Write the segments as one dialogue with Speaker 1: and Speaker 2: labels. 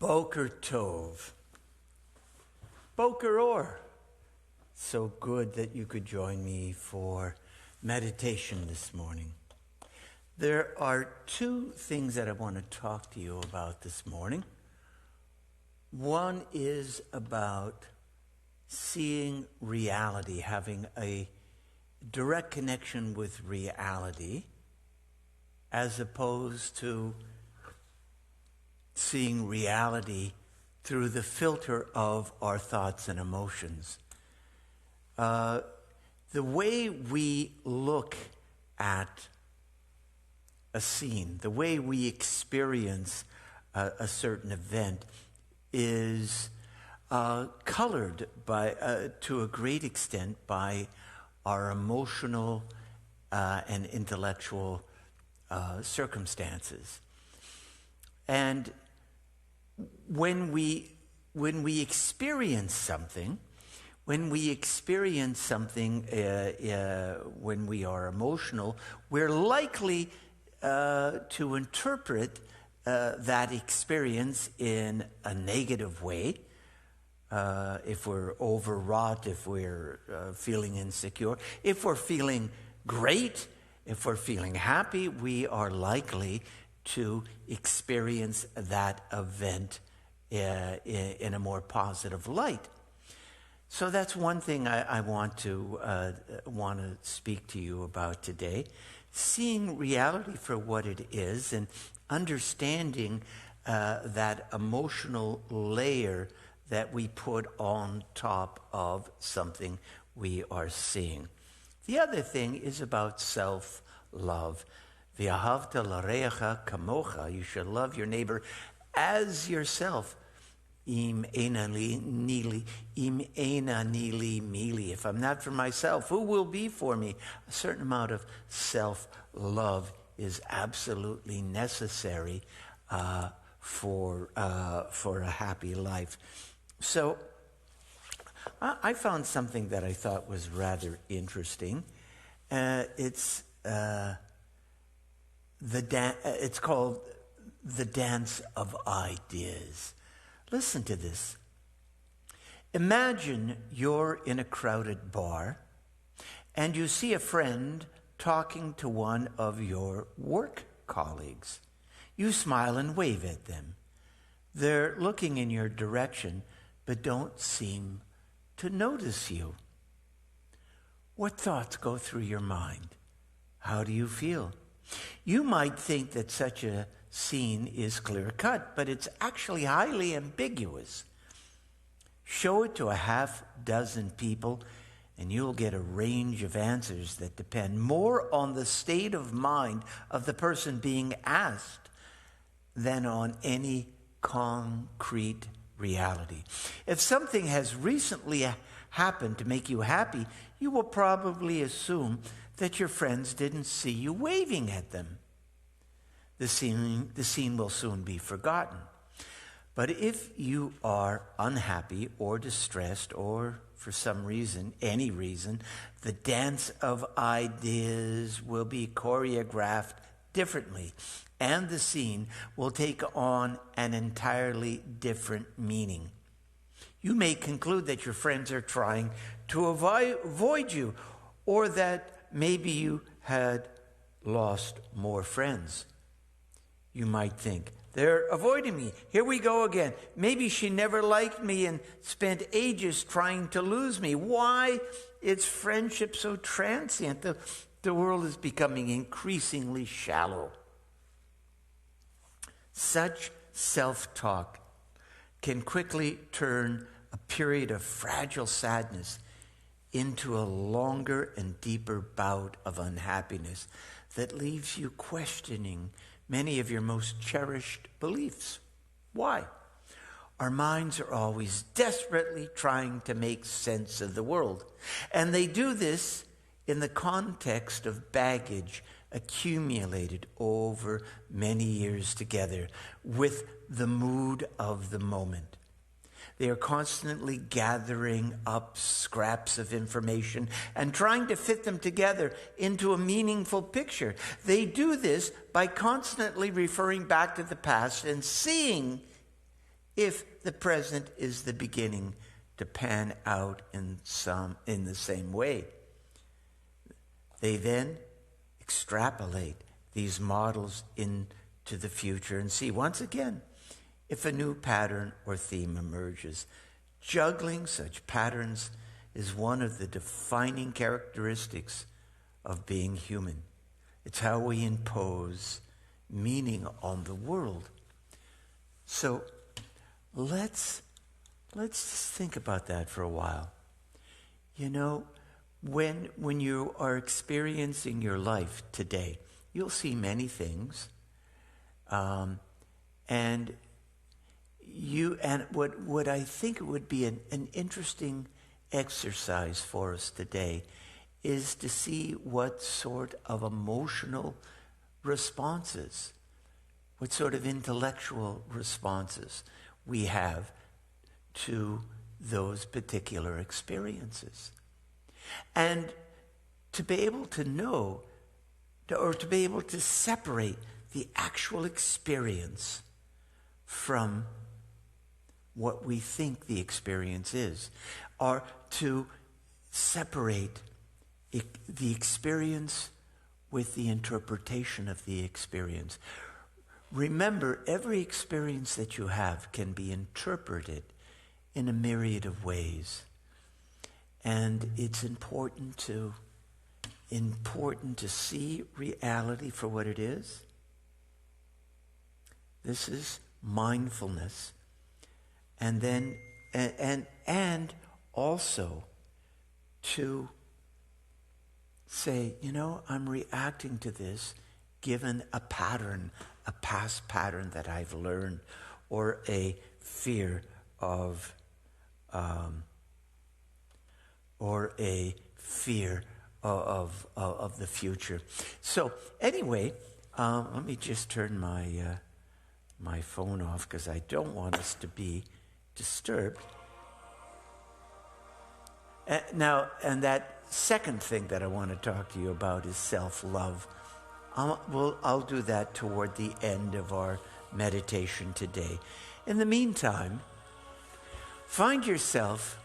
Speaker 1: Boker Tov. Boker Or. So good that you could join me for meditation this morning. There are two things that I want to talk to you about this morning. One is about seeing reality, having a direct connection with reality, as opposed to seeing reality through the filter of our thoughts and emotions. The way we look at a scene, the way we experience a certain event is colored by, to a great extent, by our emotional and intellectual circumstances. And when we experience something, when we are emotional, we're likely to interpret that experience in a negative way. If we're overwrought, if we're feeling insecure, if we're feeling great, if we're feeling happy, we are likely to experience that event in a more positive light. So that's one thing I want to speak to you about today. Seeing reality for what it is and understanding that emotional layer that we put on top of something we are seeing. The other thing is about self-love. V'ahavta l'reacha kamocha. You should love your neighbor as yourself. Im ena nili mili. If I'm not for myself, who will be for me? A certain amount of self-love is absolutely necessary for a happy life. So I found something that I thought was rather interesting. It's called the Dance of Ideas. Listen to this. Imagine you're in a crowded bar and you see a friend talking to one of your work colleagues. You smile and wave at them. They're looking in your direction but don't seem to notice you. What thoughts go through your mind? How do you feel? You might think that such a scene is clear-cut, but it's actually highly ambiguous. Show it to a half-dozen people, and you'll get a range of answers that depend more on the state of mind of the person being asked than on any concrete reality. If something has recently happened to make you happy, you will probably assume that your friends didn't see you waving at them. The scene will soon be forgotten. But if you are unhappy or distressed or for some reason, any reason, the dance of ideas will be choreographed differently, and the scene will take on an entirely different meaning. You may conclude that your friends are trying to avoid you, or that maybe you had lost more friends. You might think, they're avoiding me. Here we go again. Maybe she never liked me and spent ages trying to lose me. Why is friendship so transient? The world is becoming increasingly shallow. Such self-talk can quickly turn a period of fragile sadness into a longer and deeper bout of unhappiness that leaves you questioning many of your most cherished beliefs. Why? Our minds are always desperately trying to make sense of the world, and they do this in the context of baggage accumulated over many years together with the mood of the moment. They are constantly gathering up scraps of information and trying to fit them together into a meaningful picture. They do this by constantly referring back to the past and seeing if the present is the beginning to pan out in the same way. They then extrapolate these models into the future and see once again if a new pattern or theme emerges. Juggling such patterns is one of the defining characteristics of being human. It's how we impose meaning on the world. So let's just think about that for a while. You know, when you are experiencing your life today, you'll see many things, and what I think would be an interesting exercise for us today is to see what sort of emotional responses, what sort of intellectual responses we have to those particular experiences. And to be able to know, or to be able to separate the actual experience from what we think the experience is, or to separate the experience with the interpretation of the experience. Remember, every experience that you have can be interpreted in a myriad of ways. And it's important to see reality for what it is. This is mindfulness. And then and also to say, you know, I'm reacting to this given a pattern, a past pattern that I've learned, or a fear of the future. So anyway, let me just turn my phone off because I don't want us to be disturbed. Now, and that second thing that I want to talk to you about is self-love. I'll do that toward the end of our meditation today. In the meantime, find yourself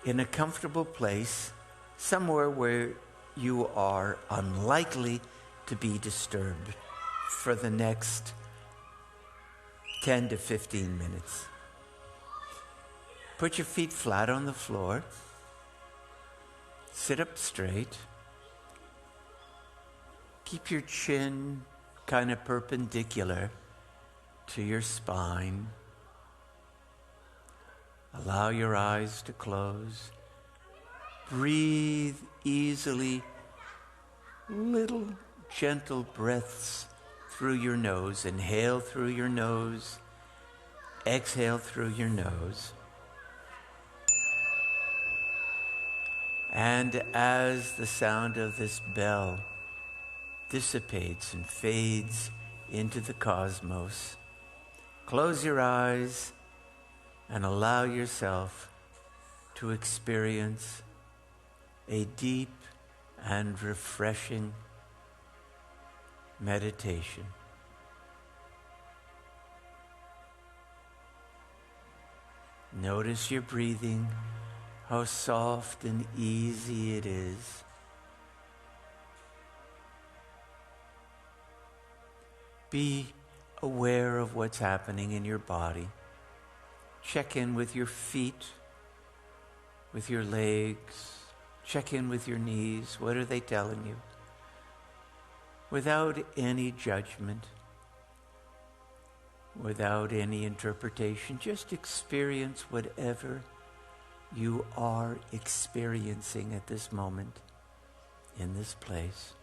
Speaker 1: in a comfortable place, somewhere where you are unlikely to be disturbed for the next 10 to 15 minutes. Put your feet flat on the floor. Sit up straight. Keep your chin kind of perpendicular to your spine. Allow your eyes to close. Breathe easily, little gentle breaths through your nose. Inhale through your nose. Exhale through your nose. And as the sound of this bell dissipates and fades into the cosmos, close your eyes and allow yourself to experience a deep and refreshing meditation. Notice your breathing, how soft and easy it is. Be aware of what's happening in your body. Check in with your feet, with your legs. Check in with your knees. What are they telling you? Without any judgment, without any interpretation, just experience whatever you are experiencing at this moment in this place.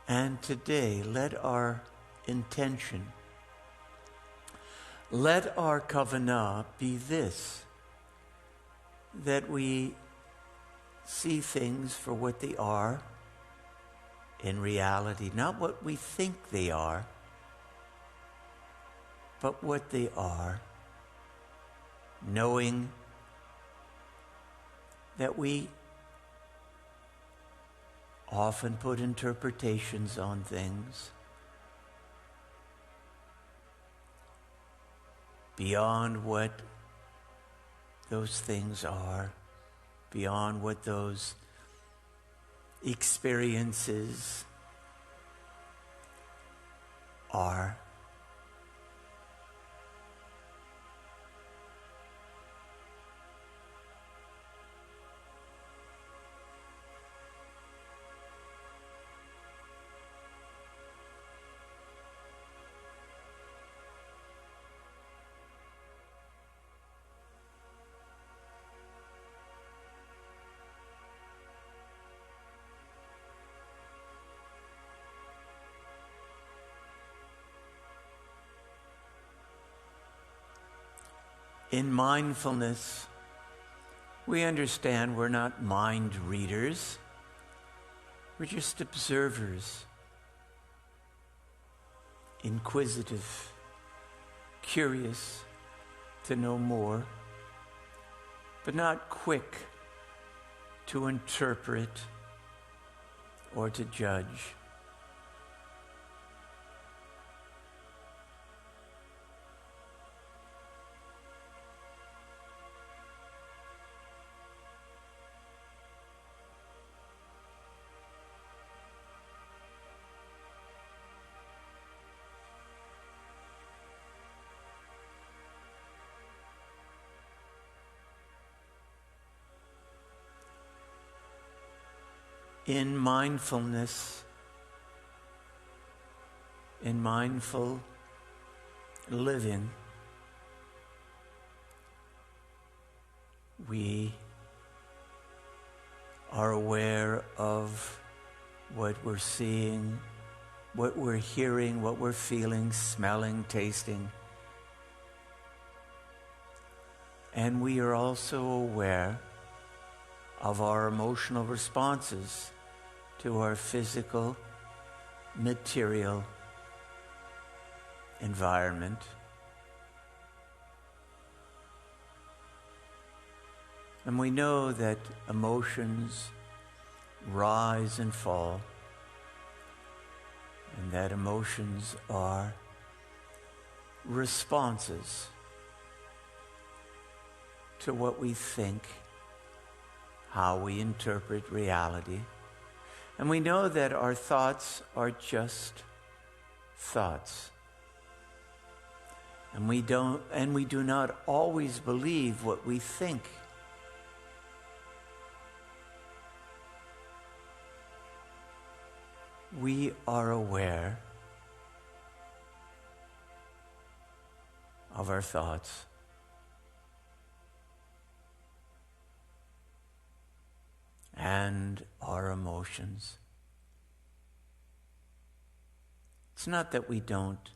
Speaker 1: And today, let our intention, let our kavanah be this, that we see things for what they are, in reality, not what we think they are, but what they are, knowing that we often put interpretations on things beyond what those things are, beyond what those experiences are. In mindfulness, we understand we're not mind readers. We're just observers, inquisitive, curious to know more, but not quick to interpret or to judge. In mindfulness, in mindful living, we are aware of what we're seeing, what we're hearing, what we're feeling, smelling, tasting. And we are also aware of our emotional responses to our physical, material environment. And we know that emotions rise and fall, and that emotions are responses to what we think, how we interpret reality. And we know that our thoughts are just thoughts. And we do not always believe what we think. We are aware of our thoughts. And our emotions. It's not that we don't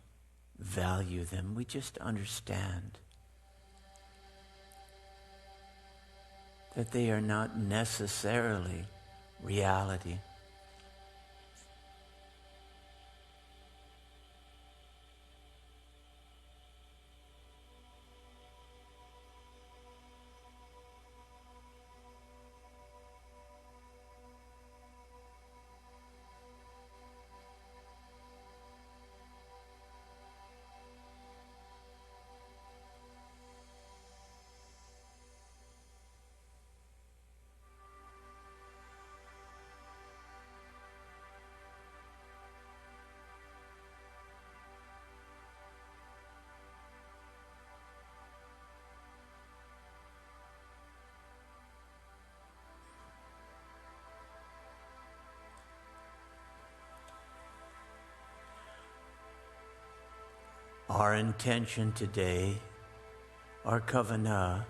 Speaker 1: value them, we just understand that they are not necessarily reality. Our intention today, our kavanah,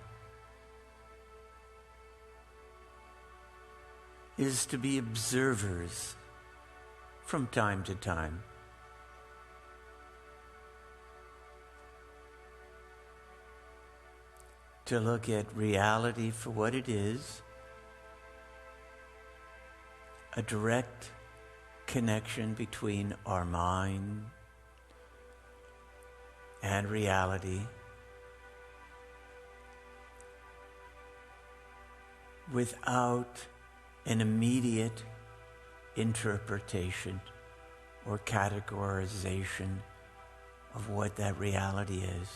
Speaker 1: is to be observers from time to time. To look at reality for what it is, a direct connection between our mind and reality without an immediate interpretation or categorization of what that reality is.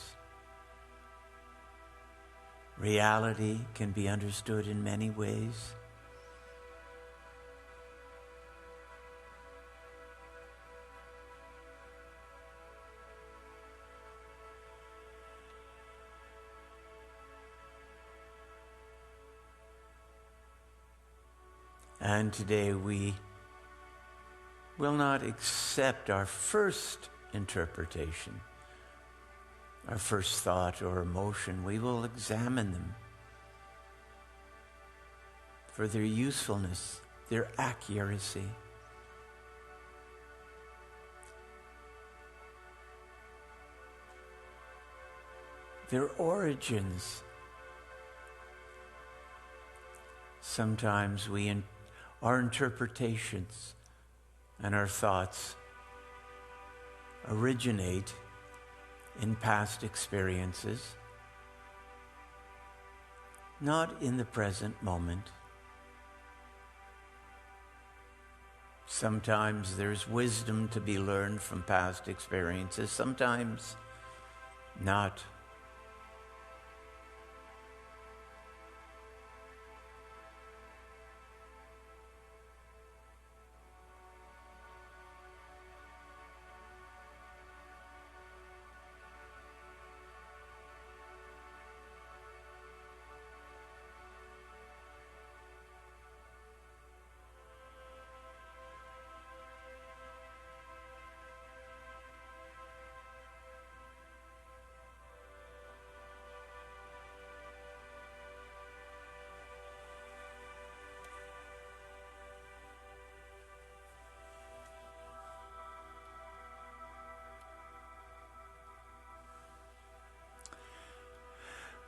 Speaker 1: Reality can be understood in many ways. And today we will not accept our first interpretation, our first thought or emotion. We will examine them for their usefulness, their accuracy. Their origins. Sometimes our interpretations and our thoughts originate in past experiences, not in the present moment. Sometimes there's wisdom to be learned from past experiences, sometimes not.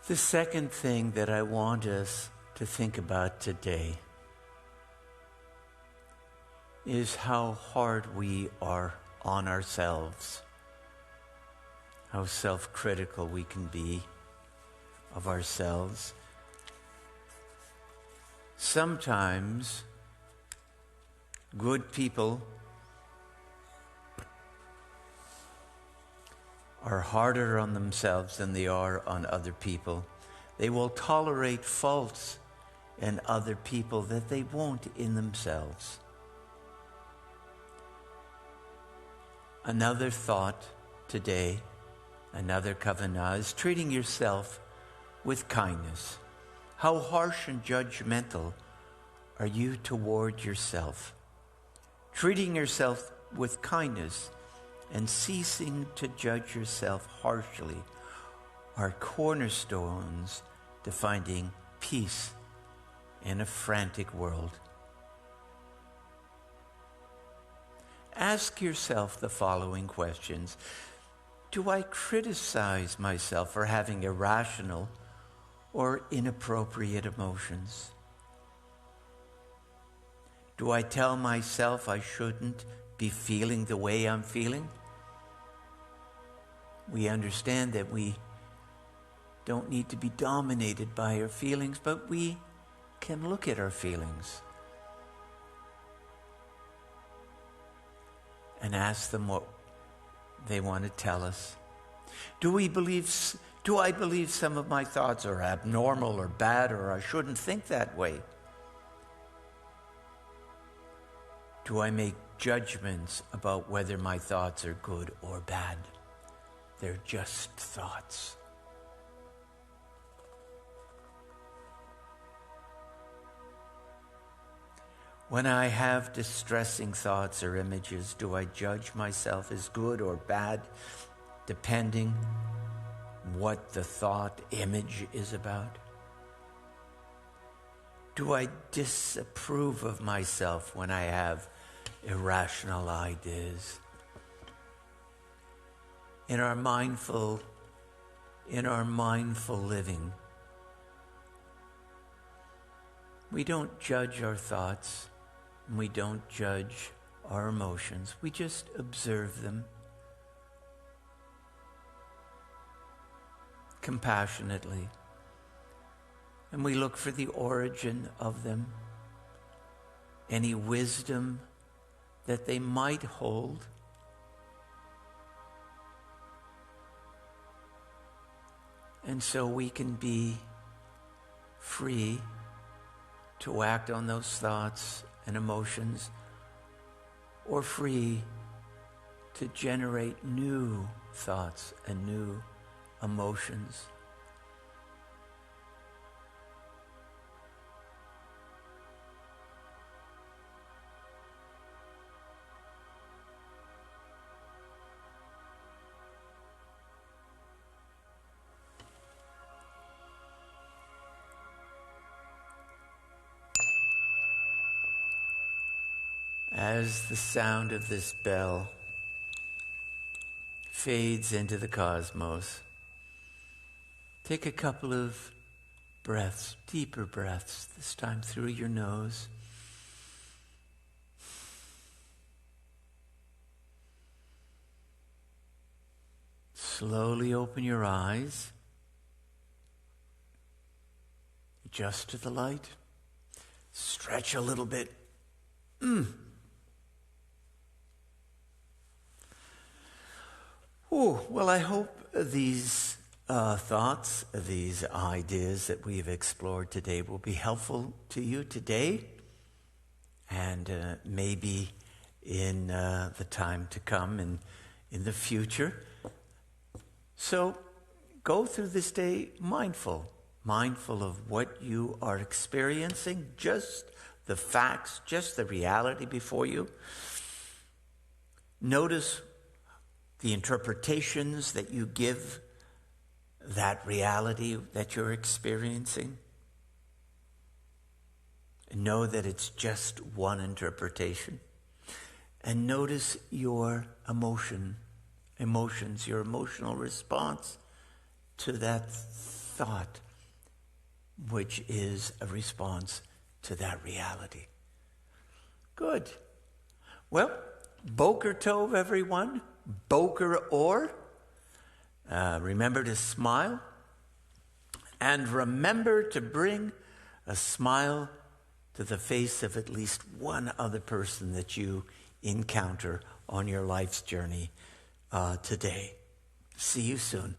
Speaker 1: The second thing that I want us to think about today is how hard we are on ourselves, how self-critical we can be of ourselves. Sometimes good people are harder on themselves than they are on other people. They will tolerate faults in other people that they won't in themselves. Another thought today, another kavanah, is treating yourself with kindness. How harsh and judgmental are you toward yourself? Treating yourself with kindness and ceasing to judge yourself harshly are cornerstones to finding peace in a frantic world. Ask yourself the following questions. Do I criticize myself for having irrational or inappropriate emotions? Do I tell myself I shouldn't be feeling the way I'm feeling? We understand that we don't need to be dominated by our feelings, but we can look at our feelings and ask them what they want to tell us. Do I believe some of my thoughts are abnormal or bad, or I shouldn't think that way? Do I make judgments about whether my thoughts are good or bad? They're just thoughts. When I have distressing thoughts or images, do I judge myself as good or bad, depending what the thought image is about? Do I disapprove of myself when I have irrational ideas? In our mindful living, we don't judge our thoughts, and we don't judge our emotions. We just observe them compassionately. And we look for the origin of them, any wisdom that they might hold. And so we can be free to act on those thoughts and emotions, or free to generate new thoughts and new emotions. As the sound of this bell fades into the cosmos, take a couple of breaths, deeper breaths, this time through your nose. Slowly open your eyes. Adjust to the light. Stretch a little bit. Well, I hope these thoughts, these ideas that we've explored today will be helpful to you today and maybe in the time to come and in the future. So go through this day mindful of what you are experiencing, just the facts, just the reality before you. Notice the interpretations that you give that reality that you're experiencing. And know that it's just one interpretation. And notice your emotions, your emotional response to that thought, which is a response to that reality. Good. Well, Boker Tov, everyone. Boker Or. Remember to smile. And remember to bring a smile to the face of at least one other person that you encounter on your life's journey today. See you soon.